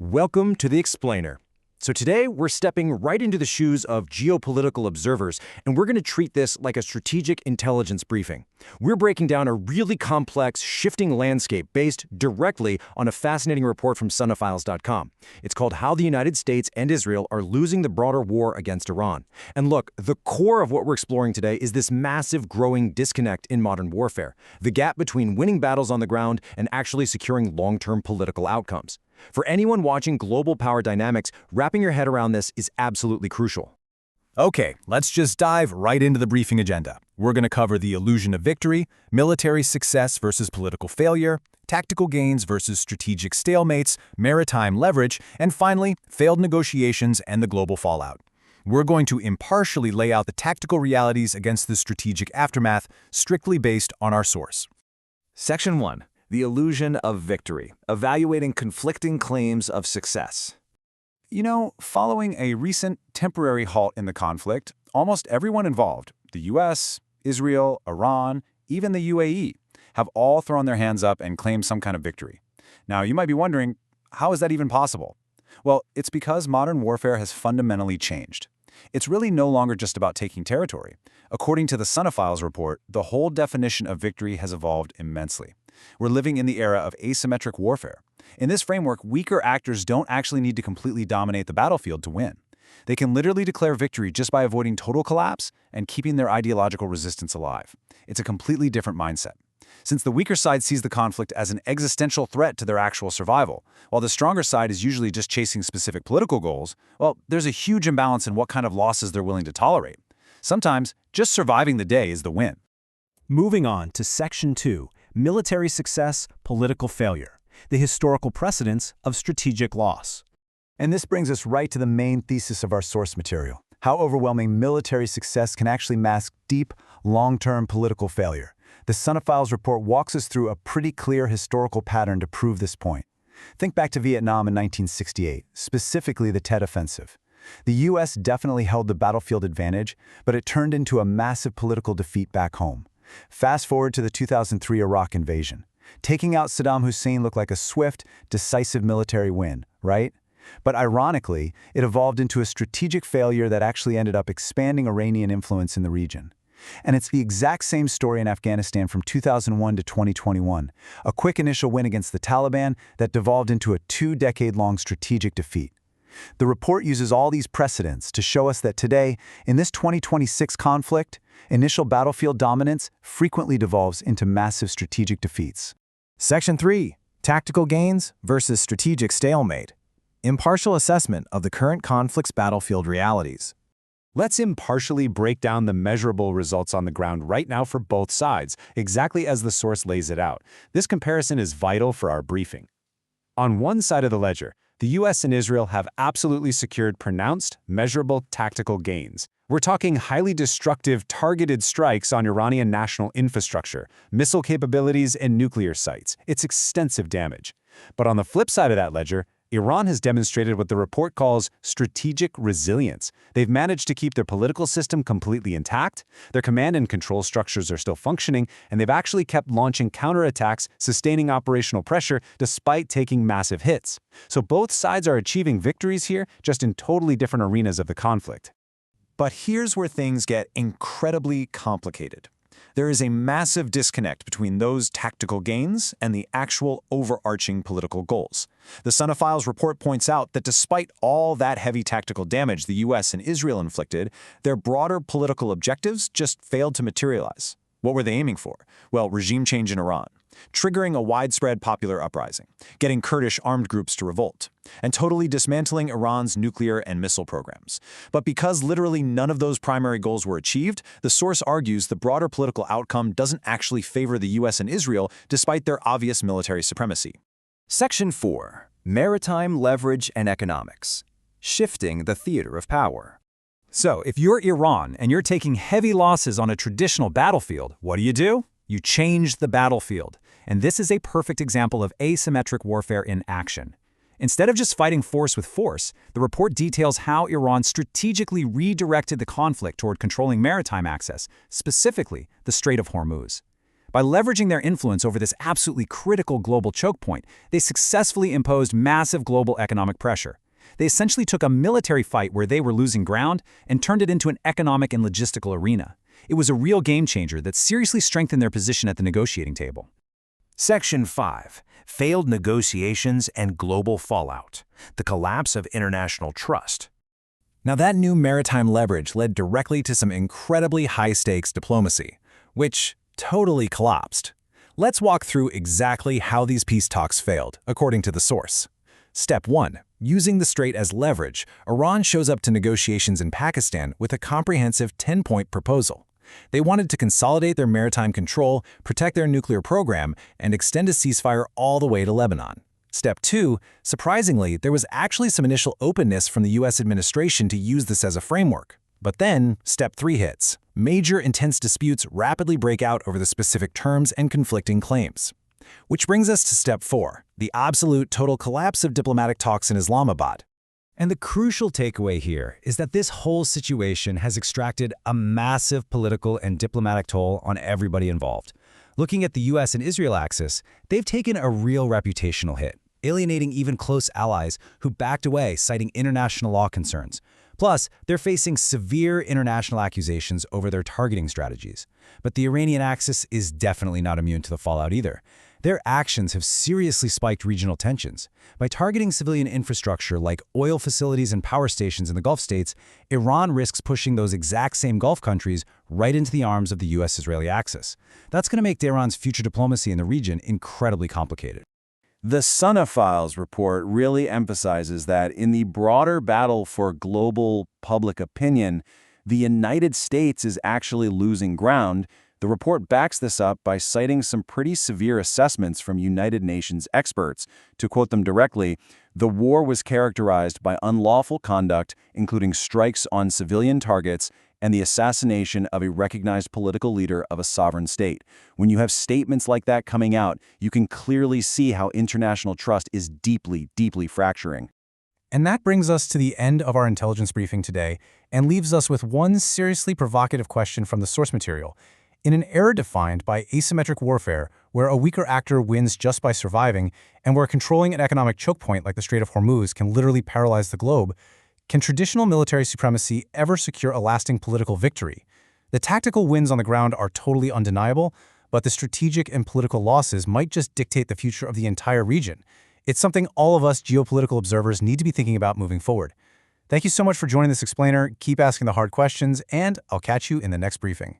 Welcome to The Explainer. So today we're stepping right into the shoes of geopolitical observers, and we're going to treat this like a strategic intelligence briefing. We're breaking down a really complex, shifting landscape based directly on a fascinating report from sonophiles.com. It's called How the United States and Israel Are Losing the Broader War Against Iran. And look, the core of what we're exploring today is this massive growing disconnect in modern warfare, the gap between winning battles on the ground and actually securing long-term political outcomes. For anyone watching global power dynamics, wrapping your head around this is absolutely crucial. Okay, let's just dive right into the briefing agenda. We're going to cover the illusion of victory, military success versus political failure, tactical gains versus strategic stalemates, maritime leverage, and finally, failed negotiations and the global fallout. We're going to impartially lay out the tactical realities against the strategic aftermath, strictly based on our source. Section 1. The illusion of victory, evaluating conflicting claims of success. You know, following a recent temporary halt in the conflict, almost everyone involved, the US, Israel, Iran, even the UAE, have all thrown their hands up and claimed some kind of victory. Now, you might be wondering, how is that even possible? Well, it's because modern warfare has fundamentally changed. It's really no longer just about taking territory. According to the Sonophiles report, the whole definition of victory has evolved immensely. We're living in the era of asymmetric warfare. In this framework, weaker actors don't actually need to completely dominate the battlefield to win. They can literally declare victory just by avoiding total collapse and keeping their ideological resistance alive. It's a completely different mindset. Since the weaker side sees the conflict as an existential threat to their actual survival, while the stronger side is usually just chasing specific political goals, well, there's a huge imbalance in what kind of losses they're willing to tolerate. Sometimes, just surviving the day is the win. Moving on to Section 2, Military Success, Political Failure, the historical precedents of strategic loss. And this brings us right to the main thesis of our source material, how overwhelming military success can actually mask deep, long-term political failure. The Sonophiles report walks us through a pretty clear historical pattern to prove this point. Think back to Vietnam in 1968, specifically the Tet Offensive. The U.S. definitely held the battlefield advantage, but it turned into a massive political defeat back home. Fast forward to the 2003 Iraq invasion. Taking out Saddam Hussein looked like a swift, decisive military win, right? But ironically, it evolved into a strategic failure that actually ended up expanding Iranian influence in the region. And it's the exact same story in Afghanistan from 2001 to 2021, a quick initial win against the Taliban that devolved into a 2-decade-long strategic defeat. The report uses all these precedents to show us that today, in this 2026 conflict, initial battlefield dominance frequently devolves into massive strategic defeats. Section 3. Tactical gains versus strategic stalemate. Impartial assessment of the current conflict's battlefield realities. Let's impartially break down the measurable results on the ground right now for both sides, exactly as the source lays it out. This comparison is vital for our briefing. On one side of the ledger, the US and Israel have absolutely secured pronounced, measurable tactical gains. We're talking highly destructive, targeted strikes on Iranian national infrastructure, missile capabilities, and nuclear sites. It's extensive damage. But on the flip side of that ledger, Iran has demonstrated what the report calls strategic resilience. They've managed to keep their political system completely intact, their command and control structures are still functioning, and they've actually kept launching counterattacks, sustaining operational pressure despite taking massive hits. So both sides are achieving victories here, just in totally different arenas of the conflict. But here's where things get incredibly complicated. There is a massive disconnect between those tactical gains and the actual overarching political goals. The Sonophiles report points out that despite all that heavy tactical damage the US and Israel inflicted, their broader political objectives just failed to materialize. What were they aiming for? Well, regime change in Iran, triggering a widespread popular uprising, getting Kurdish armed groups to revolt, and totally dismantling Iran's nuclear and missile programs. But because literally none of those primary goals were achieved, the source argues the broader political outcome doesn't actually favor the US and Israel despite their obvious military supremacy. Section 4. Maritime leverage and economics. Shifting the theater of power. So, if you're Iran and you're taking heavy losses on a traditional battlefield, what do? You change the battlefield. And this is a perfect example of asymmetric warfare in action. Instead of just fighting force with force, the report details how Iran strategically redirected the conflict toward controlling maritime access, specifically the Strait of Hormuz. By leveraging their influence over this absolutely critical global choke point, they successfully imposed massive global economic pressure. They essentially took a military fight where they were losing ground and turned it into an economic and logistical arena. It was a real game changer that seriously strengthened their position at the negotiating table. Section 5. Failed negotiations and global fallout. The collapse of international trust. Now, that new maritime leverage led directly to some incredibly high-stakes diplomacy, which totally collapsed. Let's walk through exactly how these peace talks failed, according to the source. Step 1. Using the strait as leverage, Iran shows up to negotiations in Pakistan with a comprehensive 10-point proposal. They wanted to consolidate their maritime control, protect their nuclear program, and extend a ceasefire all the way to Lebanon. Step 2. Surprisingly, there was actually some initial openness from the U.S. administration to use this as a framework. But then, Step 3 hits. Major intense disputes rapidly break out over the specific terms and conflicting claims. Which brings us to Step 4, the absolute total collapse of diplomatic talks in Islamabad. And the crucial takeaway here is that this whole situation has extracted a massive political and diplomatic toll on everybody involved. Looking at the US and Israel axis, they've taken a real reputational hit, alienating even close allies who backed away, citing international law concerns. Plus, they're facing severe international accusations over their targeting strategies. But the Iranian axis is definitely not immune to the fallout either. Their actions have seriously spiked regional tensions. By targeting civilian infrastructure like oil facilities and power stations in the Gulf states, Iran risks pushing those exact same Gulf countries right into the arms of the US-Israeli axis. That's going to make Tehran's future diplomacy in the region incredibly complicated. The Sunophiles report really emphasizes that in the broader battle for global public opinion, the United States is actually losing ground. The report backs this up by citing some pretty severe assessments from United Nations experts. To quote them directly, the war was characterized by unlawful conduct, including strikes on civilian targets and the assassination of a recognized political leader of a sovereign state. When you have statements like that coming out, you can clearly see how international trust is deeply, deeply fracturing. And that brings us to the end of our intelligence briefing today and leaves us with one seriously provocative question from the source material. In an era defined by asymmetric warfare, where a weaker actor wins just by surviving, and where controlling an economic choke point like the Strait of Hormuz can literally paralyze the globe, can traditional military supremacy ever secure a lasting political victory? The tactical wins on the ground are totally undeniable, but the strategic and political losses might just dictate the future of the entire region. It's something all of us geopolitical observers need to be thinking about moving forward. Thank you so much for joining this explainer. Keep asking the hard questions, and I'll catch you in the next briefing.